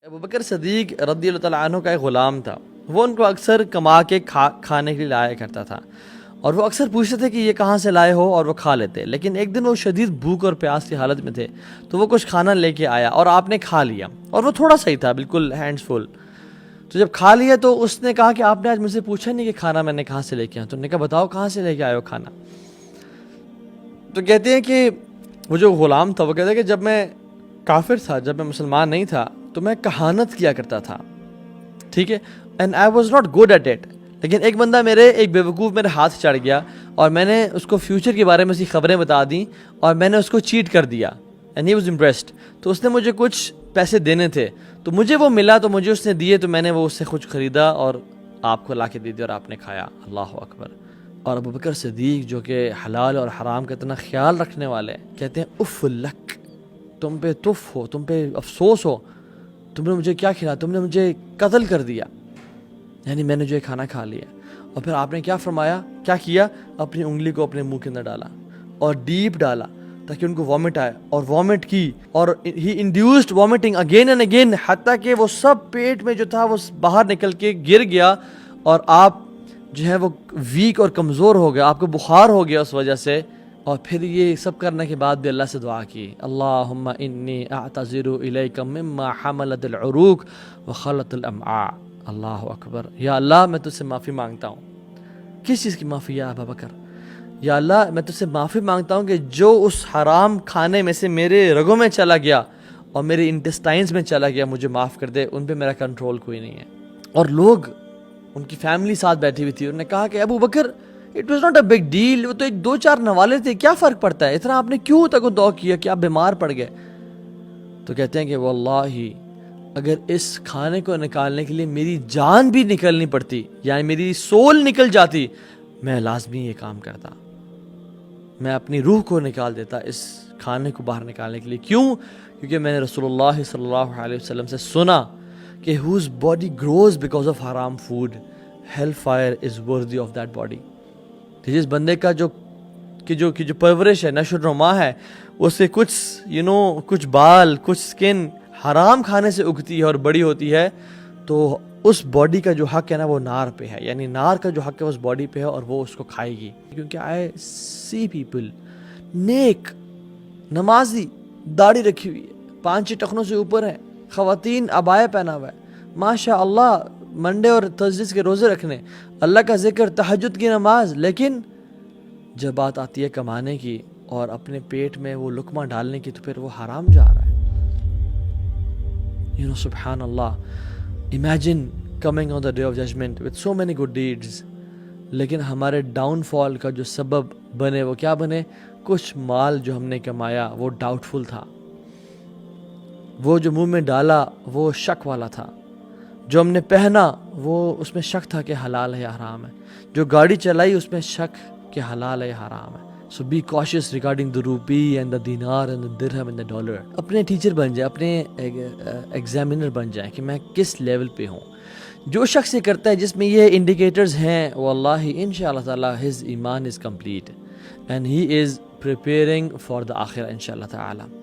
ابوبکر صدیق رضی اللہ تعالیٰ عنہ کا ایک غلام تھا. وہ ان کو اکثر کما کے کھانے کے لیے لایا کرتا تھا اور وہ اکثر پوچھتے تھے کہ یہ کہاں سے لائے ہو، اور وہ کھا لیتے. لیکن ایک دن وہ شدید بھوک اور پیاس کی حالت میں تھے تو وہ کچھ کھانا لے کے آیا اور آپ نے کھا لیا، اور وہ تھوڑا سا ہی تھا، بالکل ہینڈز فل. تو جب کھا لیا تو اس نے کہا کہ آپ نے آج مجھ سے پوچھا نہیں کہ کھانا میں نے کہاں سے لے کے آیا. تو انہوں نے کہا بتاؤ کہاں سے لے کے آئے ہو کھانا. تو کہتے ہیں کہ وہ جو غلام تھا وہ کہتا ہے کہ جب میں کافر تھا، جب میں مسلمان نہیں تھا تو میں کہانت کیا کرتا تھا، ٹھیک ہے، and I was not good at it. لیکن ایک بندہ ایک بیوقوف میرے ہاتھ چڑھ گیا اور میں نے اس کو فیوچر کے بارے میں اسی خبریں بتا دیں اور میں نے اس کو چیٹ کر دیا، اینڈ ہی واز امپریسڈ. تو اس نے مجھے کچھ پیسے دینے تھے تو مجھے وہ ملا، تو مجھے اس نے دیے، تو میں نے وہ اس سے کچھ خریدا اور آپ کو لا کے دے دیا اور آپ نے کھایا. اللہ اکبر. اور ابوبکر صدیق جو کہ حلال اور حرام کا اتنا خیال رکھنے والے کہتے ہیں اف لک، تم پہ تف ہو، تم پہ افسوس ہو، تم نے مجھے کیا کھلایا، تم نے مجھے قتل کر دیا، یعنی میں نے جو کھانا کھا لیا. اور پھر آپ نے کیا فرمایا، کیا کیا، اپنی انگلی کو اپنے منہ کے اندر ڈالا اور ڈیپ ڈالا تاکہ ان کو وامٹ آئے، اور وامٹ کی، اور ہی induced vomiting again and again, حتیٰ کہ وہ سب پیٹ میں جو تھا وہ باہر نکل کے گر گیا اور آپ جو ہے وہ ویک اور کمزور ہو گیا، آپ کو بخار ہو گیا اس وجہ سے. اور پھر یہ سب کرنے کے بعد بھی اللہ سے دعا کی، اللہم انی اعتذر الیک مما حملت العروق وخلت الامعاء. اللہ اکبر. یا اللہ میں تجھ سے معافی مانگتا ہوں. کس چیز کی معافی یا ابوبکر؟ یا اللہ میں تجھ سے معافی مانگتا ہوں کہ جو اس حرام کھانے میں سے میرے رگوں میں چلا گیا اور میرے انٹسٹائنز میں چلا گیا، مجھے معاف کر دے، ان پہ میرا کنٹرول کوئی نہیں ہے. اور لوگ، ان کی فیملی ساتھ بیٹھی ہوئی تھی، انہوں نے کہا کہ Abubakar it was not a big deal, وہ تو ایک دو چار نوالے تھے، کیا فرق پڑتا ہے، اتنا آپ نے کیوں تک دعا کیا کہ آپ بیمار پڑ گئے. تو کہتے ہیں کہ واللہ اگر اس کھانے کو نکالنے کے لیے میری جان بھی نکلنی پڑتی، یعنی میری سول نکل جاتی، میں لازمی یہ کام کرتا، میں اپنی روح کو نکال دیتا اس کھانے کو باہر نکالنے کے لیے. کیوں؟ کیونکہ میں نے رسول اللہ صلی اللہ علیہ وسلم سے سنا کہ whose body grows because of haram food, hellfire is worthy of that body. جس بندے کا جو پرورش ہے، نشو نما ہے، اس سے کچھ بال، کچھ سکن حرام کھانے سے اگتی ہے اور بڑی ہوتی ہے، تو اس باڈی کا جو حق ہے نا وہ نار پہ ہے، یعنی نار کا جو حق ہے اس باڈی پہ ہے اور وہ اس کو کھائے گی. کیونکہ آئی سی پیپل نیک، نمازی، داڑھی رکھی ہوئی ہے، 5 ٹخنوں سے اوپر ہے، خواتین عبایا پہنا ہوا ہے، ماشاء اللہ منڈے اور تھرسڈے کے روزے رکھنے، اللہ کا ذکر، تہجد کی نماز، لیکن جب بات آتی ہے کمانے کی اور اپنے پیٹ میں وہ لقمہ ڈالنے کی تو پھر وہ حرام جا رہا ہے. سبحان اللہ. Imagine coming on the day of judgment with so many good deeds. لیکن ہمارے ڈاؤن فال کا جو سبب بنے وہ کیا بنے؟ کچھ مال جو ہم نے کمایا وہ ڈاؤٹ فل تھا، وہ جو منہ میں ڈالا وہ شک والا تھا، جو ہم نے پہنا وہ اس میں شک تھا کہ حلال ہے یا حرام ہے، جو گاڑی چلائی اس میں شک کہ حلال ہے یا حرام ہے. So be cautious regarding the rupee and the dinar and the dirham and the dollar. اپنے ٹیچر بن جائیں، اپنے ایگزامینر بن جائیں کہ میں کس لیول پہ ہوں. جو شخص یہ کرتا ہے جس میں یہ انڈیکیٹرز ہیں، واللہ انشاءاللہ تعالی his ایمان is complete and he is preparing for the آخرہ انشاءاللہ تعالی.